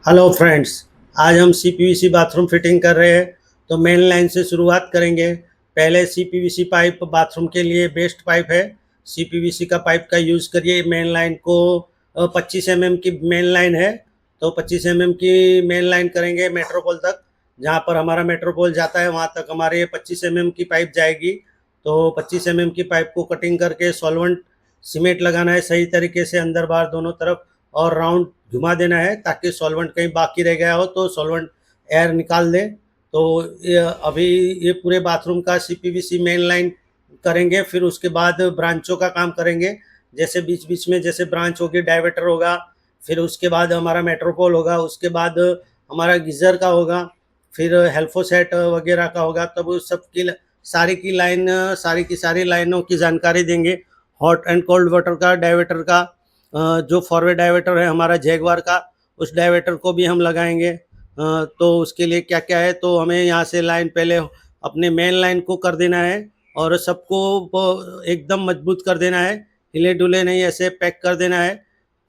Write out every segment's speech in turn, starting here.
Hello friends. आज हम CPVC bathroom fitting कर रहे हैं। तो मेन लाइन से शुरुआत करेंगे। पहले सीपीवीसी पाइप बाथरूम के लिए बेस्ट पाइप है। सीपीवीसी का पाइप का यूज़ करिए। मेन लाइन को 25 एमएम की मेन लाइन है, तो 25 एमएम की मेन लाइन करेंगे मेट्रोपोल तक। जहाँ पर हमारा मेट्रोपोल जाता है वहाँ तक हमारे 25 एमएम की पाइप जाएगी। तो 25 एमएम की पाइप को कटिंग करके सॉल्वेंट सीमेंट लगाना है सही तरीके से अंदर बाहर दोनों तरफ, और राउंड घुमा देना है ताकि सॉल्वेंट कहीं बाकी रह गया हो तो सॉल्वेंट एयर निकाल दे। तो अभी ये पूरे बाथरूम का सीपीवीसी मेन लाइन करेंगे। फिर उसके बाद ब्रांचों का काम करेंगे। जैसे बीच बीच में जैसे ब्रांच होगी, डाइवर्टर होगा, फिर उसके बाद हमारा मेट्रोपोल होगा, उसके बाद हमारा गीज़र का होगा, फिर हेल्फोसेट वगैरह का होगा। तब उस सब की सारी की लाइन, सारी की सारी लाइनों की जानकारी देंगे। हॉट एंड कोल्ड वाटर का, डाइवर्टर का, जो फॉरवर्ड डाइवर्टर है हमारा जैगवार का, उस डाइवर्टर को भी हम लगाएंगे। तो उसके लिए क्या क्या है, तो हमें यहाँ से लाइन पहले अपने मेन लाइन को कर देना है और सबको एकदम मजबूत कर देना है। हिले डुले नहीं, ऐसे पैक कर देना है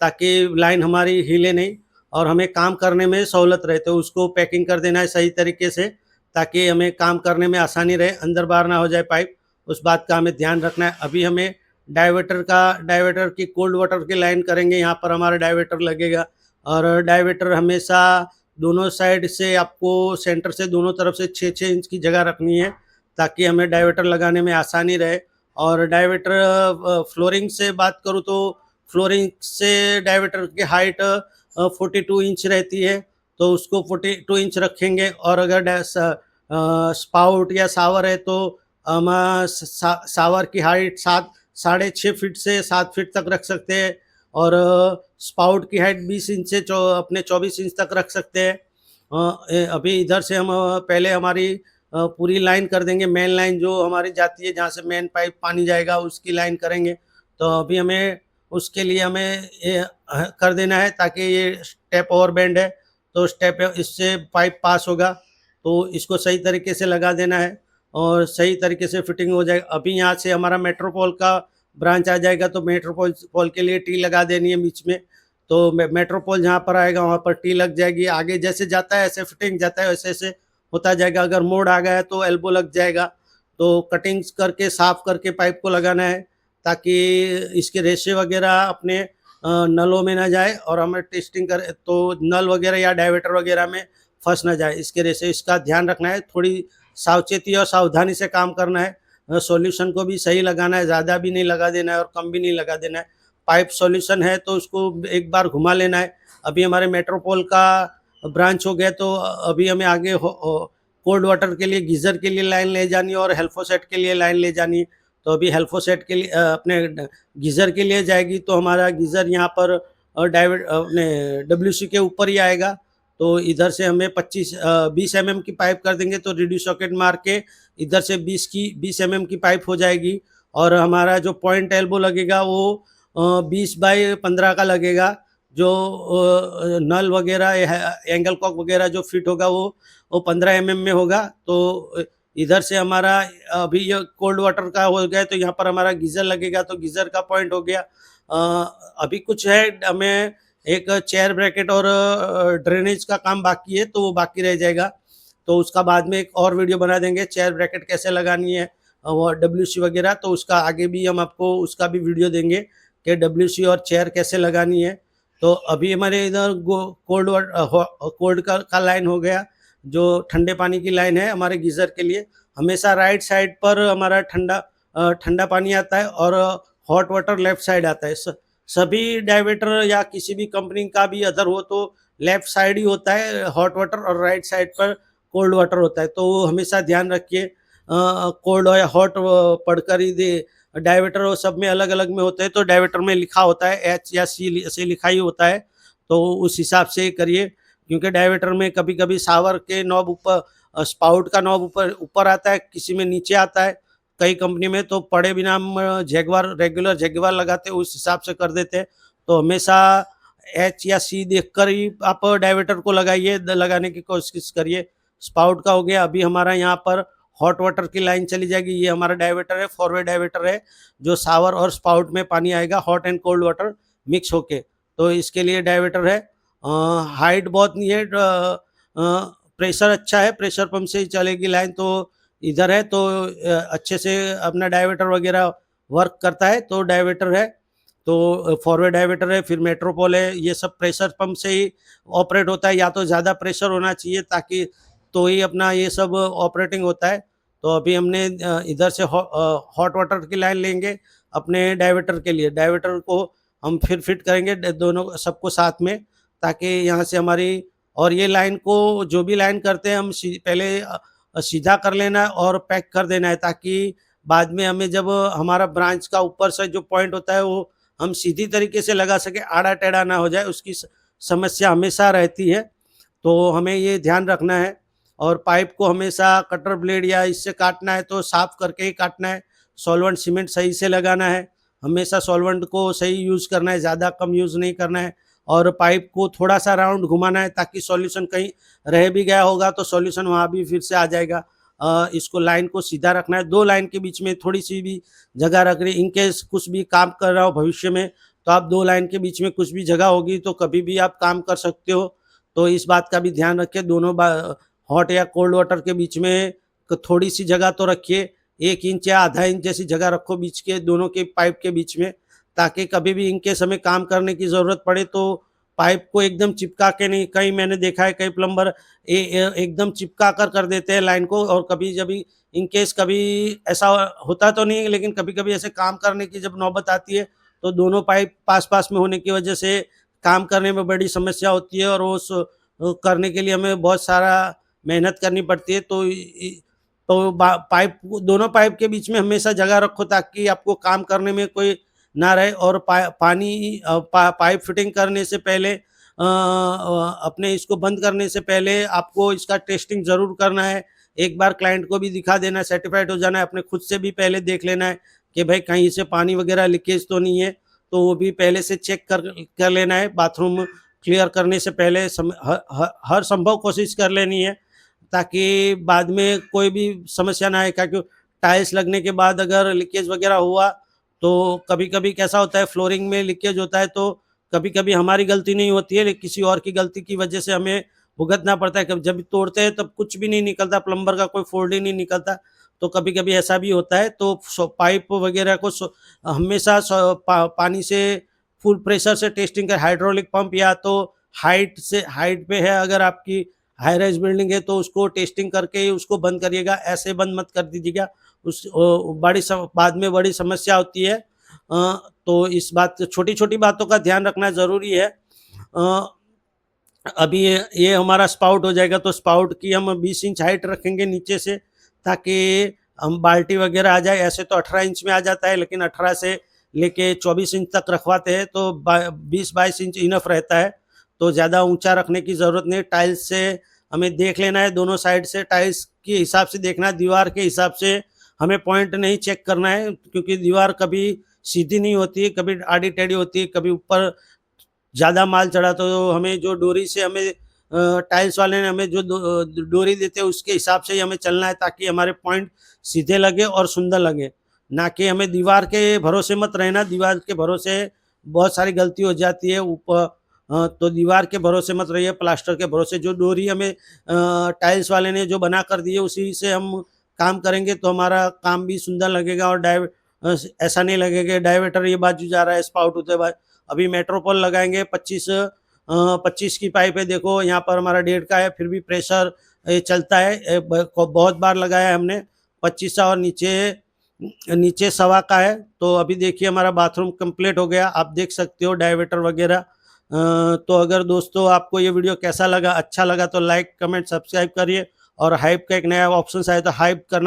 ताकि लाइन हमारी हिले नहीं और हमें काम करने में सहूलत रहे। तो उसको पैकिंग कर देना है सही तरीके से ताकि हमें काम करने में आसानी रहे, अंदर बाहर ना हो जाए पाइप। उस बात का हमें ध्यान रखना है। अभी हमें डाइवर्टर की कोल्ड वाटर की लाइन करेंगे। यहाँ पर हमारा डाइवर्टर लगेगा और डाइवर्टर हमेशा दोनों साइड से, आपको सेंटर से दोनों तरफ से 6-6 इंच की जगह रखनी है ताकि हमें डाइवर्टर लगाने में आसानी रहे। और डाइवर्टर फ्लोरिंग से बात करूँ तो फ्लोरिंग से डाइवर्टर की हाइट 42 इंच रहती है, तो उसको 42 इंच रखेंगे। और अगर स्पाउट या सावर है तो हम सावर की हाइट 6.5 फीट से 7 फीट तक रख सकते हैं। और स्पाउट की हाइट 20 इंच से अपने 24 इंच तक रख सकते हैं। अभी इधर से हम पहले हमारी पूरी लाइन कर देंगे। मेन लाइन जो हमारी जाती है जहाँ से मेन पाइप पानी जाएगा उसकी लाइन करेंगे। तो अभी हमें उसके लिए हमें ये कर देना है ताकि ये स्टेप ओवर बेंड है, तो स्टेप इससे पाइप पास होगा, तो इसको सही तरीके से लगा देना है और सही तरीके से फिटिंग हो जाएगा। अभी यहाँ से हमारा मेट्रोपोल का ब्रांच आ जाएगा, तो मेट्रोपोल के लिए टी लगा देनी है बीच में। तो मेट्रोपोल जहाँ पर आएगा वहाँ पर टी लग जाएगी। आगे जैसे जाता है ऐसे फिटिंग जाता है, वैसे ऐसे होता जाएगा। अगर मोड़ आ गया है तो एल्बो लग जाएगा। तो कटिंग्स करके साफ करके पाइप को लगाना है ताकि इसके रेशे वगैरह अपने नलों में ना जाए और हमें टेस्टिंग कर तो नल वगैरह या डाइवर्टर वगैरह में फंस ना जाए। इसके रेशे, इसका ध्यान रखना है। थोड़ी सावचेती और सावधानी से काम करना है। सॉल्यूशन को भी सही लगाना है, ज़्यादा भी नहीं लगा देना है और कम भी नहीं लगा देना है। पाइप सॉल्यूशन है तो उसको एक बार घुमा लेना है। अभी हमारे मेट्रोपोल का ब्रांच हो गया, तो अभी हमें आगे कोल्ड वाटर के लिए, गीज़र के लिए लाइन ले जानी है और हेल्फोसेट के लिए लाइन ले जानी है। तो अभी हेल्फोसेट के लिए अपने गीज़र के लिए जाएगी, तो हमारा गीज़र यहाँ पर अपने डब्ल्यूसी के ऊपर ही आएगा। तो इधर से हमें 20 एमएम की पाइप कर देंगे, तो रिड्यूस सॉकेट मार के इधर से 20 एमएम की पाइप हो जाएगी। और हमारा जो पॉइंट एल्बो लगेगा वो 20 बाई 15 का लगेगा। जो नल वगैरह, एंगल कॉक वगैरह जो फिट होगा वो 15 एमएम में होगा। तो इधर से हमारा अभी ये कोल्ड वाटर का हो गया, तो यहाँ पर हमारा गीज़र लगेगा, तो गीज़र का पॉइंट हो गया। अभी कुछ है, हमें एक चेयर ब्रैकेट और ड्रेनेज का काम बाकी है, तो वो बाकी रह जाएगा। तो उसका बाद में एक और वीडियो बना देंगे, चेयर ब्रैकेट कैसे लगानी है, वो डब्ल्यूसी वगैरह। तो उसका आगे भी हम आपको उसका भी वीडियो देंगे कि डब्ल्यूसी और चेयर कैसे लगानी है। तो अभी हमारे इधर कोल्ड का लाइन हो गया, जो ठंडे पानी की लाइन है हमारे गीज़र के लिए। हमेशा राइट साइड पर हमारा ठंडा पानी आता है और हॉट वाटर लेफ्ट साइड आता है। सभी डाइवर्टर या किसी भी कंपनी का भी अदर हो तो लेफ्ट साइड ही होता है हॉट वाटर, और राइट साइड पर कोल्ड वाटर होता है। तो वो हमेशा ध्यान रखिए। कोल्ड या हॉट पढ़कर ही दे। डाइवर्टर वो सब में अलग अलग में होते हैं, तो डाइवर्टर में लिखा होता है एच या सी से लिखा ही होता है, तो उस हिसाब से करिए। क्योंकि डाइवर्टर में कभी कभी सावर के नॉब ऊपर, स्पाउट का नॉब ऊपर ऊपर आता है, किसी में नीचे आता है। कई कंपनी में तो पड़े बिना हम जैगवार, रेगुलर जैगवार लगाते हैं, उस हिसाब से कर देते हैं। तो हमेशा एच या सी देखकर ही आप डाइवर्टर को लगाइए, लगाने की कोशिश करिए। स्पाउट का हो गया। अभी हमारा यहाँ पर हॉट वाटर की लाइन चली जाएगी। ये हमारा डाइवर्टर है, फॉरवर्ड डाइवर्टर है, जो सावर और स्पाउट में पानी आएगा, hot and cold water mix होके। तो इसके लिए डाइवर्टर है। हाइट बहुत नहीं है, प्रेशर अच्छा है, प्रेशर पंप से ही चलेगी लाइन। तो इधर है तो अच्छे से अपना डायवर्टर वगैरह वर्क करता है। तो डायवर्टर है तो फॉरवर्ड डायवर्टर है, फिर मेट्रोपोल है, ये सब प्रेशर पंप से ही ऑपरेट होता है। या तो ज़्यादा प्रेशर होना चाहिए ताकि तो ही अपना ये सब ऑपरेटिंग होता है। तो अभी हमने इधर से हॉट वाटर की लाइन लेंगे अपने डायवर्टर के लिए। डायवर्टर को हम फिर फिट करेंगे दोनों सबको साथ में, ताकि यहाँ से हमारी और ये लाइन को जो भी लाइन करते हैं हम पहले सीधा कर लेना है और पैक कर देना है, ताकि बाद में हमें जब हमारा ब्रांच का ऊपर से जो पॉइंट होता है वो हम सीधी तरीके से लगा सके, आड़ा टेढ़ा ना हो जाए, उसकी समस्या हमेशा रहती है। तो हमें ये ध्यान रखना है। और पाइप को हमेशा कटर ब्लेड या इससे काटना है तो साफ करके ही काटना है। सॉल्वेंट सीमेंट सही से लगाना है, हमेशा सॉल्वेंट को सही यूज़ करना है, ज़्यादा कम यूज़ नहीं करना है। और पाइप को थोड़ा सा राउंड घुमाना है ताकि सॉल्यूशन कहीं रह भी गया होगा तो सॉल्यूशन वहाँ भी फिर से आ जाएगा। इसको लाइन को सीधा रखना है, 2 लाइन के बीच में थोड़ी सी भी जगह रख रही, इन केस कुछ भी काम कर रहा हो भविष्य में तो आप 2 लाइन के बीच में कुछ भी जगह होगी तो कभी भी आप काम कर सकते हो। तो इस बात का भी ध्यान रखें, दोनों हॉट या कोल्ड वाटर के बीच में थोड़ी सी जगह तो रखिए, 1 इंच या आधा इंच जैसी जगह रखो बीच के दोनों के पाइप के बीच में, ताकि कभी भी इनकेस हमें काम करने की ज़रूरत पड़े तो पाइप को एकदम चिपका के नहीं। कहीं मैंने देखा है कई प्लम्बर एकदम चिपका कर देते हैं लाइन को, और कभी जब इनकेस कभी ऐसा होता तो नहीं है, लेकिन कभी कभी ऐसे काम करने की जब नौबत आती है तो दोनों पाइप पास पास में होने की वजह से काम करने में बड़ी समस्या होती है, और उस करने के लिए हमें बहुत सारा मेहनत करनी पड़ती है। तो पाइप दोनों पाइप के बीच में हमेशा जगह रखो ताकि आपको काम करने में कोई ना रहे। और पाइप फिटिंग करने से पहले अपने इसको बंद करने से पहले आपको इसका टेस्टिंग ज़रूर करना है। एक बार क्लाइंट को भी दिखा देना है, सर्टिफाइड हो जाना है, अपने खुद से भी पहले देख लेना है कि भाई कहीं से पानी वगैरह लीकेज तो नहीं है, तो वो भी पहले से चेक कर लेना है। बाथरूम क्लियर करने से पहले हर संभव कोशिश कर लेनी है ताकि बाद में कोई भी समस्या ना आए। क्योंकि टाइल्स लगने के बाद अगर लीकेज वगैरह हुआ तो कभी-कभी कैसा होता है, फ्लोरिंग में लीकेज होता है तो कभी-कभी हमारी गलती नहीं होती है, लेकिन किसी और की गलती की वजह से हमें भुगतना पड़ता है। जब तोड़ते हैं तब कुछ भी नहीं निकलता, प्लम्बर का कोई फॉल्ट ही नहीं निकलता, तो कभी-कभी ऐसा भी होता है। तो पाइप वगैरह को हमेशा पानी से फुल प्रेशर से टेस्टिंग कर, हाइड्रोलिक पंप या तो हाइट पे है अगर आपकी हाई राइज बिल्डिंग है तो उसको टेस्टिंग करके ही उसको बंद करिएगा, ऐसे बंद मत कर दीजिएगा। बाद में बड़ी समस्या होती है। तो इस बात छोटी-छोटी बातों का ध्यान रखना ज़रूरी है। अभी ये हमारा स्पाउट हो जाएगा तो स्पाउट की हम 20 इंच हाइट रखेंगे नीचे से, ताकि हम बाल्टी वगैरह आ जाए। ऐसे तो 18 इंच में आ जाता है, लेकिन 18 से लेके 24 इंच तक रखवाते हैं तो 20-22 इंच इनफ रहता है, तो ज़्यादा ऊंचा रखने की ज़रूरत नहीं। टाइल्स से हमें देख लेना है, दोनों साइड से टाइल्स के हिसाब से देखना है, दीवार के हिसाब से हमें पॉइंट नहीं चेक करना है, क्योंकि दीवार कभी सीधी नहीं होती है, कभी आड़ी टेढ़ी होती है, कभी ऊपर ज़्यादा माल चढ़ा तो हमें जो डोरी से हमें टाइल्स वाले ने हमें जो डोरी देते हैं उसके हिसाब से ही हमें चलना है, ताकि हमारे पॉइंट सीधे लगे और सुंदर लगे। ना कि हमें दीवार के भरोसे मत रहना, दीवार के भरोसे बहुत सारी गलती हो जाती है। ऊपर तो दीवार के भरोसे मत रहिए, प्लास्टर के भरोसे। जो डोरी हमें टाइल्स वाले ने जो बना कर दी है उसी से हम काम करेंगे तो हमारा काम भी सुंदर लगेगा। और ऐसा नहीं लगेगा डायवर्टर ये बाजू जा रहा है, स्पाउट होते बाद। अभी मेट्रोपोल लगाएंगे 25 की पाइप है, देखो यहाँ पर हमारा 1.5 का है, फिर भी प्रेशर चलता है। बहुत बार लगाया है हमने 25 और नीचे नीचे 1.25 का है। तो अभी देखिए हमारा बाथरूम कंप्लीट हो गया, आप देख सकते हो डायवर्टर वगैरह। तो अगर दोस्तों आपको ये वीडियो कैसा लगा, अच्छा लगा तो लाइक कमेंट सब्सक्राइब करिए। और हाइप का एक नया ऑप्शन आया तो हाइप करना